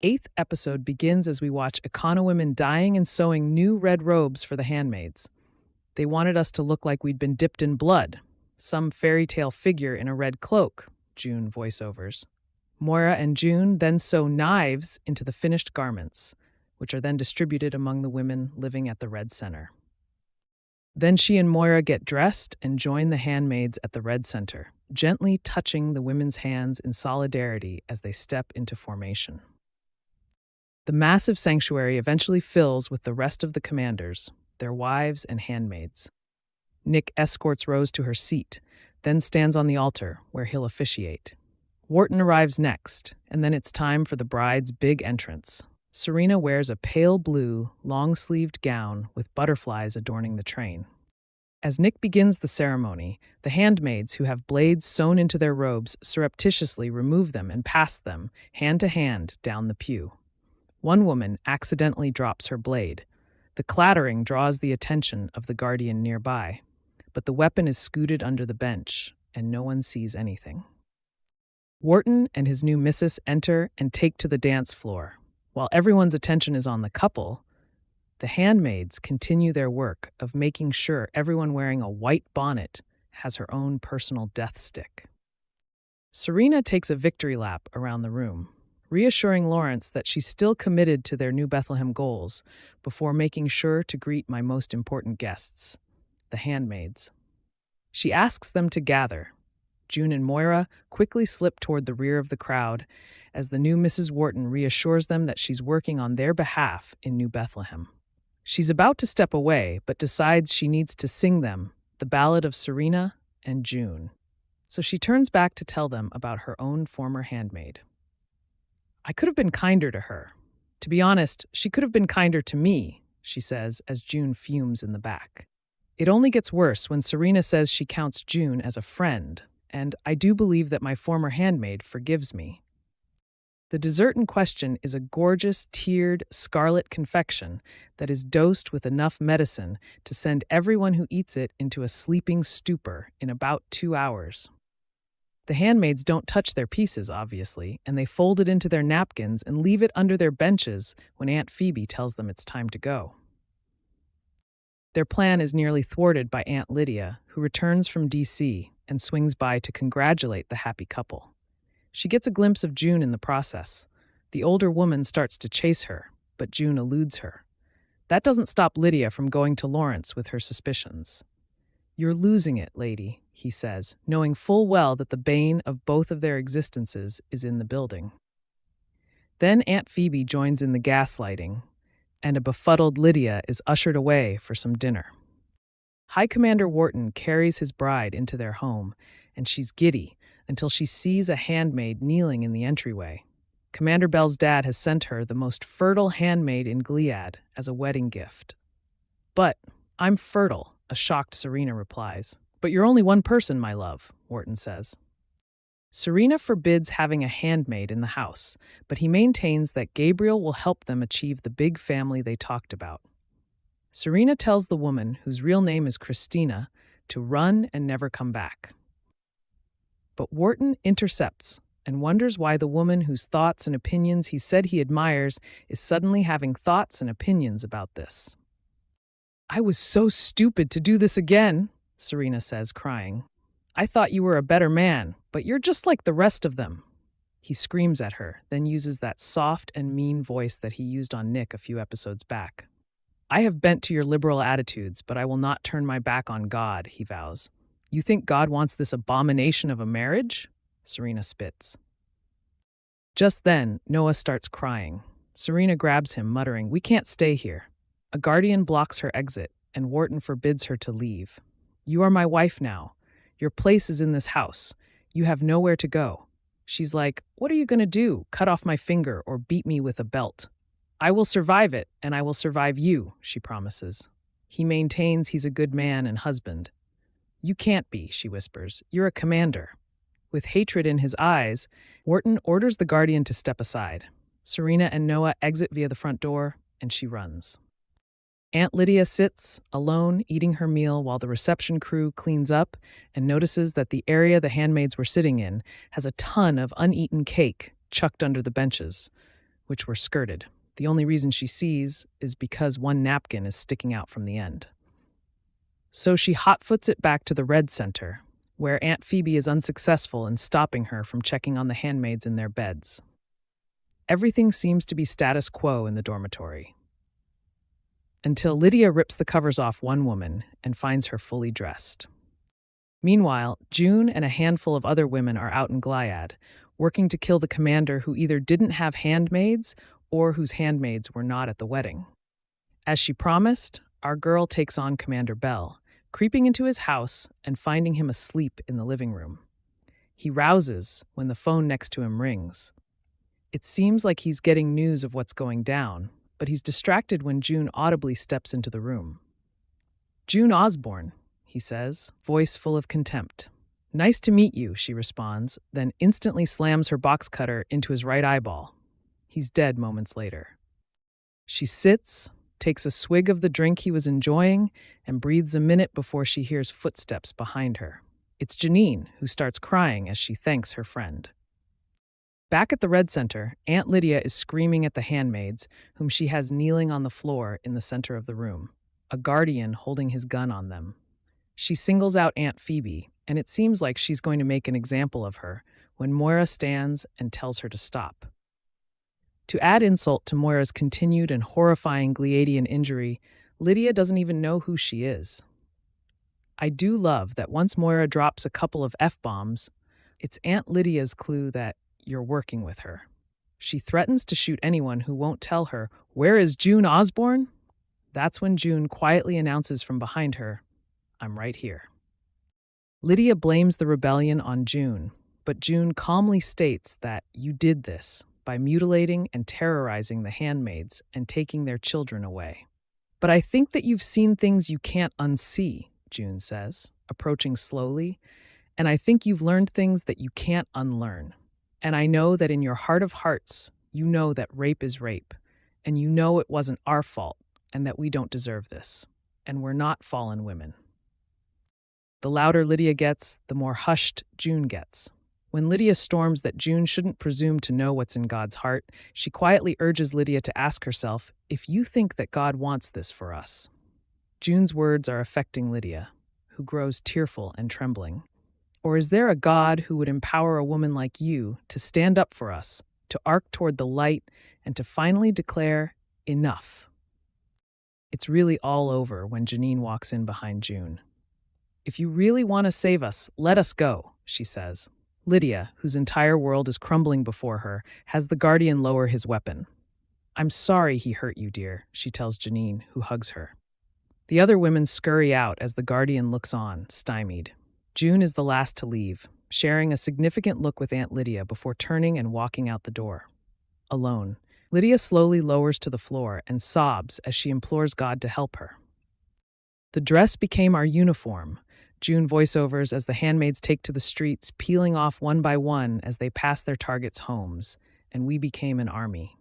Eighth episode begins as we watch Econo women dyeing and sewing new red robes for the handmaids. They wanted us to look like we'd been dipped in blood. Some fairy tale figure in a red cloak, June voiceovers. Moira and June then sew knives into the finished garments, which are then distributed among the women living at the Red Center. Then she and Moira get dressed and join the handmaids at the Red Center, gently touching the women's hands in solidarity as they step into formation. The massive sanctuary eventually fills with the rest of the commanders, their wives and handmaids. Nick escorts Rose to her seat, then stands on the altar, where he'll officiate. Wharton arrives next, and then it's time for the bride's big entrance. Serena wears a pale blue, long-sleeved gown with butterflies adorning the train. As Nick begins the ceremony, the handmaids who have blades sewn into their robes surreptitiously remove them and pass them, hand to hand, down the pew. One woman accidentally drops her blade. The clattering draws the attention of the guardian nearby, but the weapon is scooted under the bench, and no one sees anything. Wharton and his new missus enter and take to the dance floor. While everyone's attention is on the couple, the handmaids continue their work of making sure everyone wearing a white bonnet has her own personal death stick. Serena takes a victory lap around the room, reassuring Lawrence that she's still committed to their New Bethlehem goals before making sure to greet my most important guests, the handmaids. She asks them to gather. June and Moira quickly slip toward the rear of the crowd as the new Mrs. Wharton reassures them that she's working on their behalf in New Bethlehem. She's about to step away, but decides she needs to sing them the ballad of Serena and June. So she turns back to tell them about her own former handmaid. I could have been kinder to her. To be honest, she could have been kinder to me, she says as June fumes in the back. It only gets worse when Serena says she counts June as a friend, and I do believe that my former handmaid forgives me. The dessert in question is a gorgeous, tiered, scarlet confection that is dosed with enough medicine to send everyone who eats it into a sleeping stupor in about 2 hours. The handmaids don't touch their pieces, obviously, and they fold it into their napkins and leave it under their benches when Aunt Phoebe tells them it's time to go. Their plan is nearly thwarted by Aunt Lydia, who returns from D.C. and swings by to congratulate the happy couple. She gets a glimpse of June in the process. The older woman starts to chase her, but June eludes her. That doesn't stop Lydia from going to Lawrence with her suspicions. "You're losing it, lady," he says, knowing full well that the bane of both of their existences is in the building. Then Aunt Phoebe joins in the gaslighting, and a befuddled Lydia is ushered away for some dinner. High Commander Wharton carries his bride into their home, and she's giddy until she sees a handmaid kneeling in the entryway. Commander Bell's dad has sent her the most fertile handmaid in Gilead as a wedding gift. "But I'm fertile," a shocked Serena replies. "But you're only one person, my love," Wharton says. Serena forbids having a handmaid in the house, but he maintains that Gabriel will help them achieve the big family they talked about. Serena tells the woman, whose real name is Christina, to run and never come back. But Wharton intercepts and wonders why the woman whose thoughts and opinions he said he admires is suddenly having thoughts and opinions about this. "I was so stupid to do this again," Serena says, crying. "I thought you were a better man, but you're just like the rest of them." He screams at her, then uses that soft and mean voice that he used on Nick a few episodes back. "I have bent to your liberal attitudes, but I will not turn my back on God," he vows. "You think God wants this abomination of a marriage?" Serena spits. Just then, Noah starts crying. Serena grabs him, muttering, "We can't stay here." A guardian blocks her exit, and Wharton forbids her to leave. "You are my wife now. Your place is in this house. You have nowhere to go." She's like, "What are you going to do? Cut off my finger or beat me with a belt?" "I will survive it, and I will survive you," she promises. He maintains he's a good man and husband. "You can't be," she whispers. "You're a commander." With hatred in his eyes, Wharton orders the guardian to step aside. Serena and Noah exit via the front door, and she runs. Aunt Lydia sits, alone, eating her meal while the reception crew cleans up and notices that the area the handmaids were sitting in has a ton of uneaten cake chucked under the benches, which were skirted. The only reason she sees is because one napkin is sticking out from the end. So she hotfoots it back to the red center, where Aunt Phoebe is unsuccessful in stopping her from checking on the handmaids in their beds. Everything seems to be status quo in the dormitory, until Lydia rips the covers off one woman and finds her fully dressed. Meanwhile, June and a handful of other women are out in Gilead, working to kill the commander who either didn't have handmaids or whose handmaids were not at the wedding. As she promised, our girl takes on Commander Bell, creeping into his house and finding him asleep in the living room. He rouses when the phone next to him rings. It seems like he's getting news of what's going down, but he's distracted when June audibly steps into the room. "June Osborne," he says, voice full of contempt. "Nice to meet you," she responds, then instantly slams her box cutter into his right eyeball. He's dead moments later. She sits, takes a swig of the drink he was enjoying, and breathes a minute before she hears footsteps behind her. It's Janine, who starts crying as she thanks her friend. Back at the Red Center, Aunt Lydia is screaming at the handmaids, whom she has kneeling on the floor in the center of the room, a guardian holding his gun on them. She singles out Aunt Phoebe, and it seems like she's going to make an example of her when Moira stands and tells her to stop. To add insult to Moira's continued and horrifying gliadian injury, Lydia doesn't even know who she is. I do love that once Moira drops a couple of F-bombs, it's Aunt Lydia's clue that you're working with her. She threatens to shoot anyone who won't tell her, "Where is June Osborne?" That's when June quietly announces from behind her, "I'm right here." Lydia blames the rebellion on June, but June calmly states that you did this by mutilating and terrorizing the handmaids and taking their children away. "But I think that you've seen things you can't unsee," June says, approaching slowly, "and I think you've learned things that you can't unlearn. And I know that in your heart of hearts, you know that rape is rape, and you know it wasn't our fault, and that we don't deserve this, and we're not fallen women." The louder Lydia gets, the more hushed June gets. When Lydia storms that June shouldn't presume to know what's in God's heart, she quietly urges Lydia to ask herself, "If you think that God wants this for us." June's words are affecting Lydia, who grows tearful and trembling. Or is there a God who would empower a woman like you to stand up for us, to arc toward the light, and to finally declare, "Enough"? It's really all over when Janine walks in behind June. "If you really want to save us, let us go," she says. Lydia, whose entire world is crumbling before her, has the guardian lower his weapon. "I'm sorry he hurt you, dear," she tells Janine, who hugs her. The other women scurry out as the guardian looks on, stymied. June is the last to leave, sharing a significant look with Aunt Lydia before turning and walking out the door. Alone, Lydia slowly lowers to the floor and sobs as she implores God to help her. "The dress became our uniform," June voiceovers as the handmaids take to the streets, peeling off one by one as they pass their targets' homes, "and we became an army."